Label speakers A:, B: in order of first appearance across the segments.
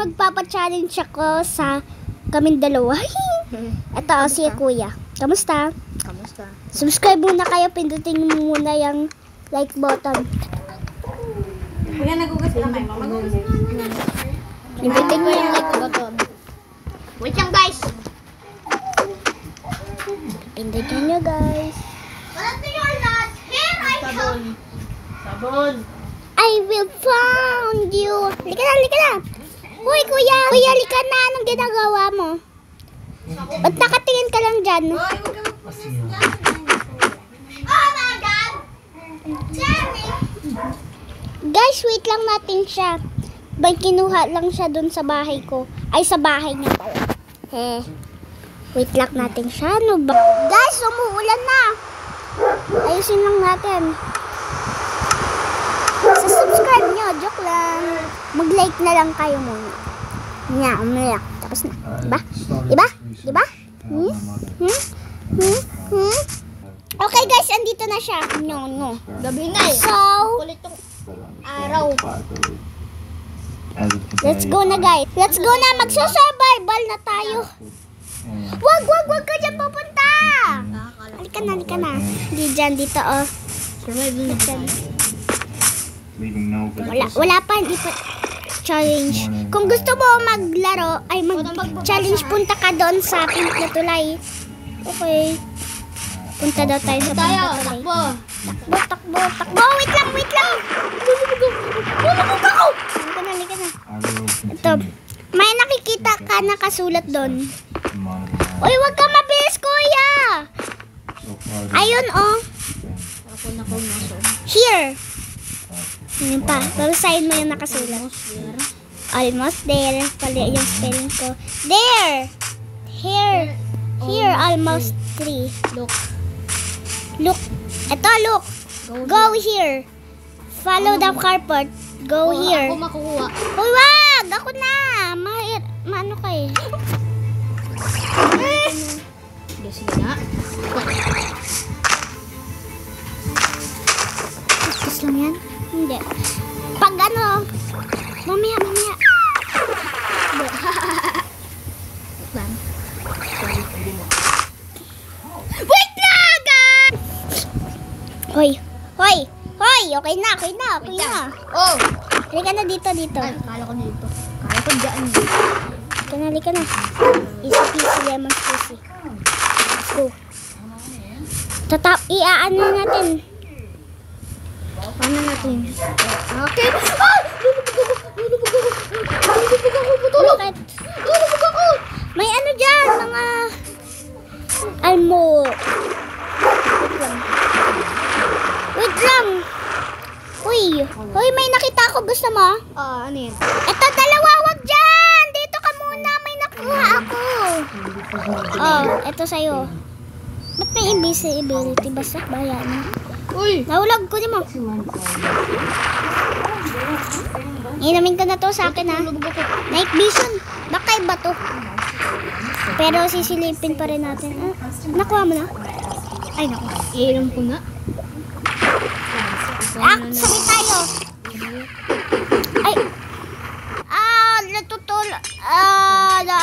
A: magpapa-challenge ako sa kaming dalawa. Ito si Kuya. Kamusta?
B: Kamusta?
A: Subscribe muna kayo. Pindutin mo muna yung like button.
B: Kaya nagugas ka may mamagugas na.
A: Pindutin mo yung like button.
B: Wait lang guys.
A: Pindutin nyo guys.
B: Sabon.
A: I will found you. Lika na, lika na. Uy, Kuya. Kuya, lika na. Anong ginagawa mo? Ba't nakatingin ka lang dyan?
B: Hoy, huwag ka magpusis dyan.
C: Oh my God! Jeremy!
A: Guys, wait lang natin siya. Bang kinuha lang siya dun sa bahay ko. Ay, sa bahay niya pala. Wait lang natin siya. Ano ba? Guys, umuulan na. Ayusin lang natin. Subscribe nyo. Joke lang. Mag-like na lang kayo muna. Nya, umiyak. Tapos na. Diba? Diba? Diba? Okay guys, andito na siya. No.
B: Gabi na eh.
A: So,
B: Kulit tong araw.
A: let's go na guys. Let's go na. Magsusurvival na tayo. Wag ka dyan pupunta. Halika na. Di dyan, dito oh.
B: Survival na dyan.
A: Wala pa, hindi pa challenge. Kung gusto mo maglaro, ay mag-challenge, punta ka doon sa Pink na Tulay. Okay. Punta daw tayo sa Pink na Tulay. Takbo. Wait lang. Halika na. Ito. May nakikita ka nakasulat doon. Uy, wag ka mabilis, Kuya. Ayun, oh. Here. Yun pa. Babasahin mo yung nakasulat. Almost there. Pali yung spelling ko. There. Here. Almost 3. Look. Ito, look. Go here. Follow the carport. Go here.
B: Ako makukuha.
A: Uy, wag! Ako na! Maano ka eh?
B: Sige na.
A: Tapos lang yan? Hindi. Pag ano, mamaya. Wait lang! Hoy! Okay na.
B: Oh!
A: Halika na dito.
B: Ay, kala ko dito. Kala ko dyan.
A: Halika na. Easy peasy lemon squeezy. Let's go. Iaano natin.
B: Paano natin? Okay.
A: Bakit? May ano dyan, mga almo. Wait lang. Uy, may nakita ako. Gusto mo?
B: Ano yan?
A: Ito, dalawa. Wag dyan. Dito ka muna. May nakuha ako. Oh, ito sa'yo. Ba't may invisibility? Basta bayan mo.
B: Uy!
A: Nahulog ko mo. Inamin ko na to sa akin ha. Night vision. Baka iba to. Pero sisilipin pa rin natin. Nakuha mo na? Ay, naku.
B: Iinom ko nga.
A: Sabay tayo. Ay.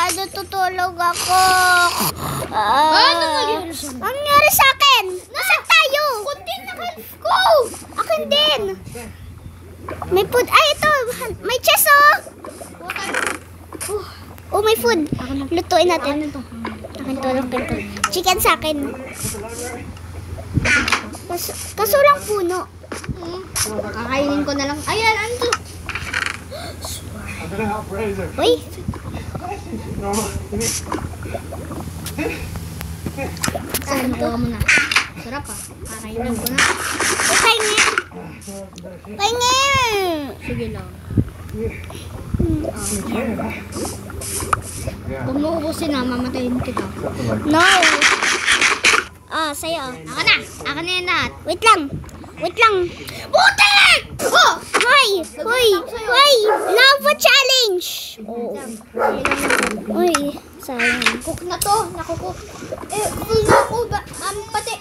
A: Natutulog ako.
B: Ano
A: nangyari sa akin? Nasaan tayo?
B: Kunting na health ko!
A: Akin din. May food. Ay, ito. May chest, oh. Oh, may food. Lutuin natin. Akin to. Chicken sa akin. Kaso lang puno.
B: Kakainin ko na lang. Ayan, ano to?
A: Uy.
B: Saan ko mo na? Sarap ah. Kakainin ko na.
A: Pahinga.
B: Sige lang. Huwag mo ubusin na, mamatayin kita.
A: No. Sa'yo.
B: Ako na yan lahat.
A: Wait lang. Butik!
B: Oh!
A: Hoy! Lava challenge! Uy, sayang.
B: Cook na to. Nakukook. Full na ako. Pati,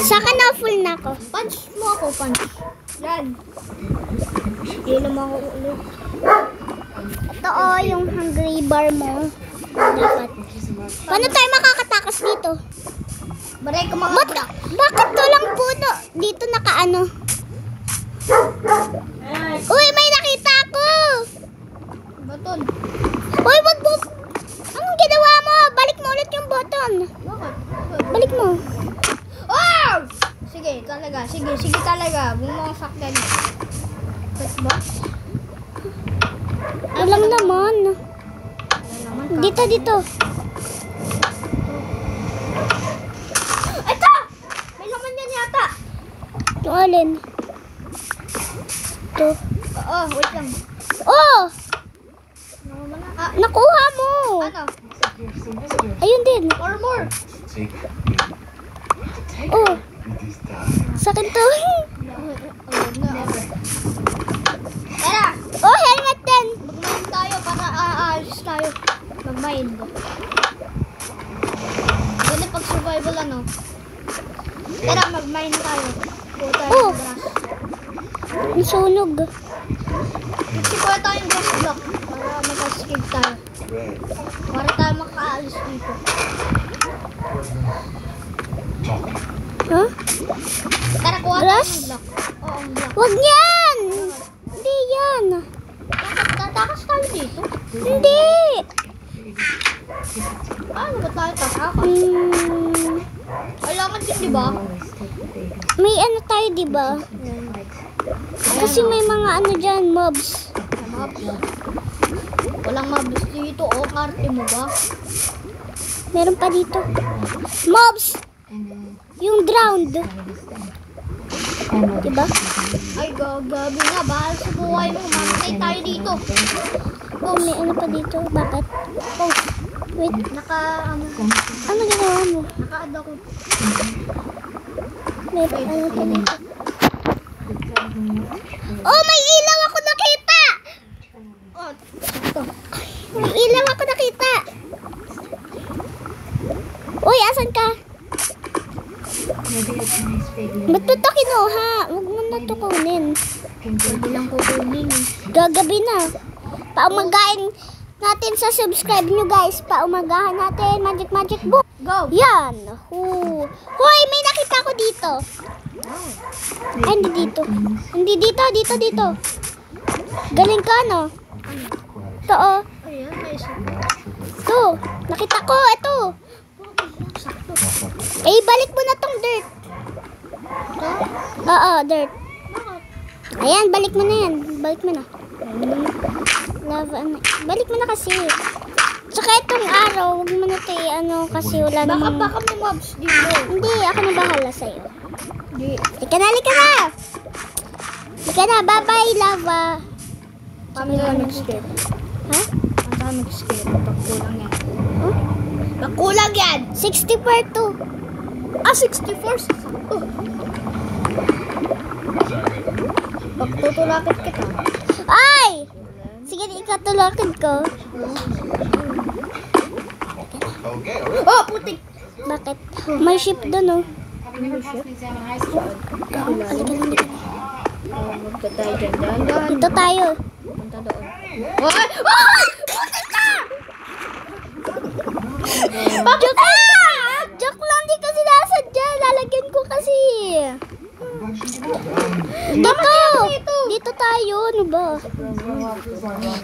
A: Saka na full na ako.
B: punch mo ako, punch. Yan. Inom ako ulit.
A: Ito yung hungry bar mo. Dapat. Paano tayo makakatakas dito?
B: Baray ko mga
A: Ba't, bakit walang puno? Dito nakaano. Uy, may nakita ako!
B: Baton.
A: Uy, wag mo! Anong ginawa mo? Balik mo ulit yung button.
B: Bakit?
A: Balik mo.
B: Oh! Sige talaga. Sige talaga. Bumangsak din. Ba't ba?
A: Walang naman. Dito.
B: Ito! May laman yan yata.
A: Yung alin? Ito.
B: Oo, wait lang.
A: Oh!
B: Ah,
A: Nakuha mo.
B: ano?
A: Ayun din.
B: Or more.
A: Oh. Sa akin to.
B: Tara!
A: Oh, helmet din.
B: Mag-mind tayo para aalis tayo. Mag-mind. Ganun pag survival ano. Tara, mag-mind tayo. Puta tayo
A: Oh.
B: ng grass.
A: Ang sunog.
B: Sikuha tayong gas block para mag-escape tayo. Para tayo makaalis dito.
A: Huh?
B: Tara, kuha
A: Grass?
B: tayo ng block. Oo, ang block.
A: Wag yan. Hindi yan.
B: Tatakas tayo dito.
A: Hindi.
B: Paano ba tayo tatakas? Kailangan din, di ba?
A: May ano tayo, di ba? Kasi may mga ano dyan, mobs.
B: Mobs. Walang mobs dito. O, karte mo ba?
A: Meron pa dito. Mobs! Yung drowned. Diba?
B: Ay, gagabi na. Bahal sa buhay mo. Mamatay tayo dito.
A: Oh, may ano pa dito. Bakit? Oh, wait. Ano ginawa mo?
B: Naka-add ako.
A: May ano pa dito. Oh, may ilaw ako nakita!
B: Oh, sakto.
A: May ilaw ako nakita. Uy, asan ka? Ba't mo ito kinuha? Huwag mo na ito kunin.
B: Pwede lang kukunin.
A: Gagabi na. Paumagain natin sa subscribe nyo guys. Paumagahan natin. Magic book.
B: Go!
A: Yan. Hoy, may nakita ko dito. Ay, hindi dito. Hindi dito. Dito. Galing ka, no? Ito, oh.
B: Ayan, may isa.
A: Ito. Nakita ko. Ito. Eh, balik mo na tong dirt. Oo, dirt. Ayan, balik mo na yan. Balik mo na. Lava, ano. Balik mo na kasi. Tsaka itong araw, huwag mo na ito ano kasi wala namang...
B: Baka may mobs dito.
A: Hindi, ako na bahala sa'yo.
B: Di.
A: Lika na! Lika na, bye-bye, lava.
B: Kami na nag-skip.
A: Ha?
B: Kami nag-skip. Pagkulang yan.
A: Huh?
B: Pagkulang yan!
A: 60 per 2.
B: 64. Oh. Pagtutulakit kita.
A: Ay! Sige, ikatulakid ko.
B: Oh, putik!
A: Bakit? May ship doon, oh.
B: Magtatay dyan.
A: Dito tayo.
B: Punta doon. Oh! Oh! Putik ka!
A: Joke lang, di kasi nasadya. Lalagyan ko kasi. Dito tayo. Ano ba?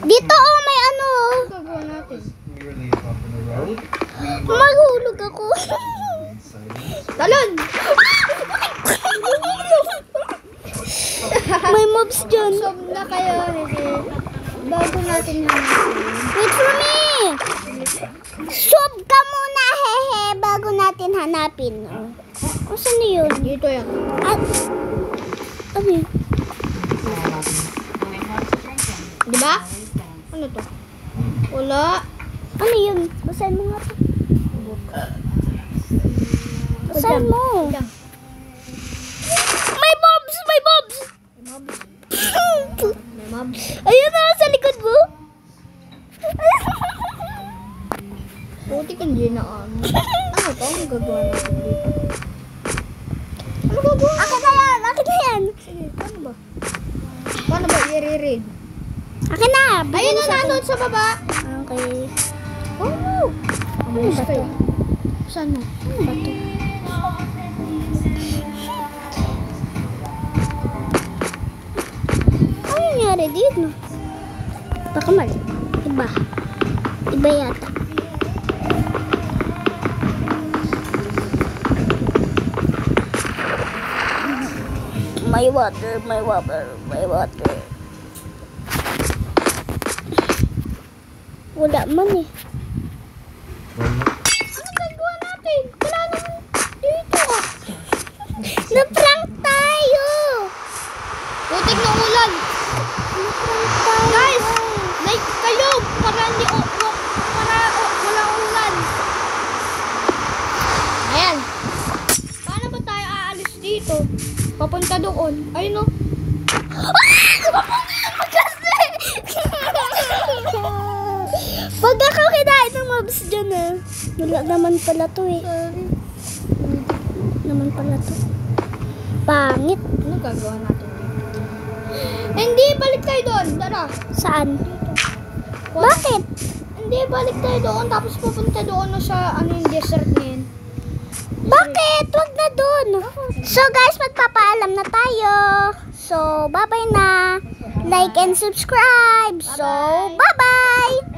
A: Dito, oh, may ano.
B: Gagawa natin.
A: Maghulog ako.
B: Talon!
A: May mobs dyan.
B: Sob na kayo. Bago natin hanapin.
A: Wait for me. Sub ka muna, hehe, bago natin hanapin. Oh, saan na yun?
B: Dito yan.
A: At, ano yun?
B: Diba? Ano to? Wala.
A: Ano yun? Basahin mo nga to. Basahin mo.
B: Diyan.
A: May mobs! May mobs!
B: May mobs.
A: Ayun na, sa likod mo.
B: Puti kang ginaan. Ano to? Ang gagawa natin dito? Ano gagawa?
A: Akin na yan! Akin na yan!
B: Sige, paano ba? Paano ba i-read?
A: Akin na.
B: Ayun na, nandun sa baba.
A: Okay.
B: Oh! Ano ba to? Saan mo?
A: Ano ba to? Ano nangyari dito? Baka mali. Iba. Iba yata. May water, may water, may water. Wala man eh.
B: Anong gagawa natin? Wala naman dito.
A: Na-prank tayo!
B: Putik na ulan. Guys, like kayo para walang ulan. Ayan. Paano ba tayo aalis dito? Papunta doon. Ayun o.
A: Pag ako kinain ng mobs dyan eh. Wala naman pala to eh.
B: Sorry.
A: Naman pala to. Pangit.
B: Ano gagawa natin dito? Hindi, balik tayo doon. Tara.
A: Saan? Bakit?
B: Hindi, balik tayo doon. Tapos pupunta doon na sa yung desert na yun.
A: Bakit? Wag na dun. So guys, magpapaalam na tayo. So, bye-bye na. Like and subscribe. So, bye-bye.